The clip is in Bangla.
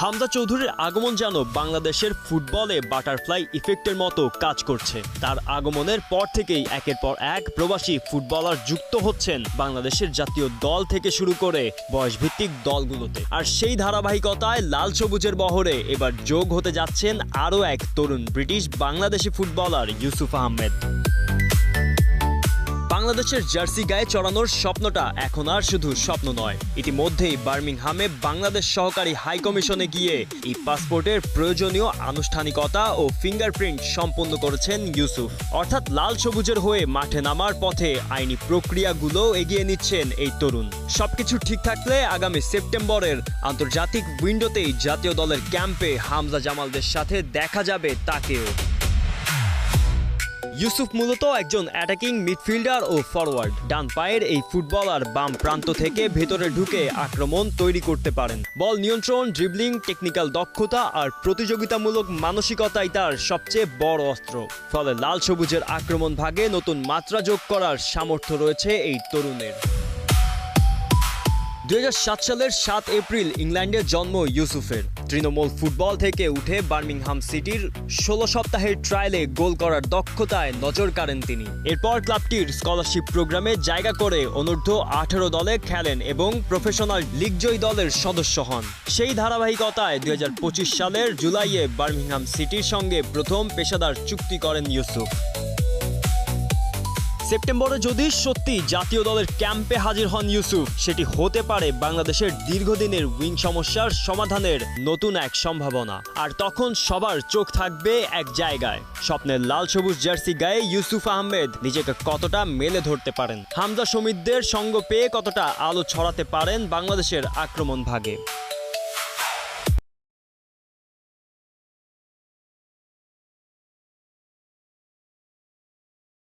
হামজা চৌধুরীর আগমন যেন বাংলাদেশের ফুটবলে বাটারফ্লাই ইফেক্টের মতো কাজ করছে। তার আগমনের পর থেকেই একের পর এক প্রবাসী ফুটবলার যুক্ত হচ্ছেন বাংলাদেশের জাতীয় দল থেকে শুরু করে বয়সভিত্তিক দলগুলোতে। আর সেই ধারাবাহিকতায় লাল সবুজের বহরে এবার যোগ হতে যাচ্ছেন আরও এক তরুণ ব্রিটিশ বাংলাদেশি ফুটবলার ইউসুফ আহমেদ। বাংলাদেশের জার্সি গায়ে চড়ানোর স্বপ্নটা এখন আর শুধু স্বপ্ন নয়। ইতিমধ্যেই বার্মিংহামে বাংলাদেশ সহকারী হাইকমিশনে গিয়ে এই পাসপোর্টের প্রয়োজনীয় আনুষ্ঠানিকতা ও ফিঙ্গারপ্রিন্ট সম্পন্ন করেছেন ইউসুফ। অর্থাৎ লাল সবুজের হয়ে মাঠে নামার পথে আইনি প্রক্রিয়াগুলো এগিয়ে নিচ্ছেন এই তরুণ। সবকিছু ঠিক থাকলে আগামী সেপ্টেম্বরের আন্তর্জাতিক উইন্ডোতেই জাতীয় দলের ক্যাম্পে হামজা জামালদের সাথে দেখা যাবে তাকেও। ইউসুফ মূলত একজন অ্যাটাকিং মিডফিল্ডার ও ফরওয়ার্ড। ডান পায়ের এই ফুটবলার বাম প্রান্ত থেকে ভেতরে ঢুকে আক্রমণ তৈরি করতে পারেন। বল নিয়ন্ত্রণ, ড্রিবলিং, টেকনিক্যাল দক্ষতা আর প্রতিযোগিতামূলক মানসিকতাই তার সবচেয়ে বড় অস্ত্র। ফলে লাল সবুজের আক্রমণ ভাগে নতুন মাত্রা যোগ করার সামর্থ্য রয়েছে এই তরুণের। 2007 সালের 7 এপ্রিল ইংল্যান্ডে জন্ম ইউসুফের। তৃণমূল ফুটবল থেকে উঠে বার্মিংহাম সিটির 16 সপ্তাহের ট্রায়ালে গোল করার দক্ষতায় নজর কাড়েন তিনি। এরপর ক্লাবটির স্কলারশিপ প্রোগ্রামে জায়গা করে অনূর্ধ্ব 18 দলে খেলেন এবং প্রফেশনাল লিগজয়ী দলের সদস্য হন। সেই ধারাবাহিকতায় 2025 সালের জুলাইয়ে বার্মিংহাম সিটির সঙ্গে প্রথম পেশাদার চুক্তি করেন ইউসুফ। সেপ্টেম্বরে যদি সত্যি জাতীয় দলের ক্যাম্পে হাজির হন ইউসুফ, সেটি হতে পারে বাংলাদেশের দীর্ঘদিনের উইং সমস্যার সমাধানের নতুন এক সম্ভাবনা। আর তখন সবার চোখ থাকবে এক জায়গায়, স্বপ্নের লাল সবুজ জার্সি গায়ে ইউসুফ আহমেদ নিজেকে কতটা মেলে ধরতে পারেন, হামজা সমিতদের সঙ্গ পেয়ে কতটা আলো ছড়াতে পারেন বাংলাদেশের আক্রমণ ভাগে।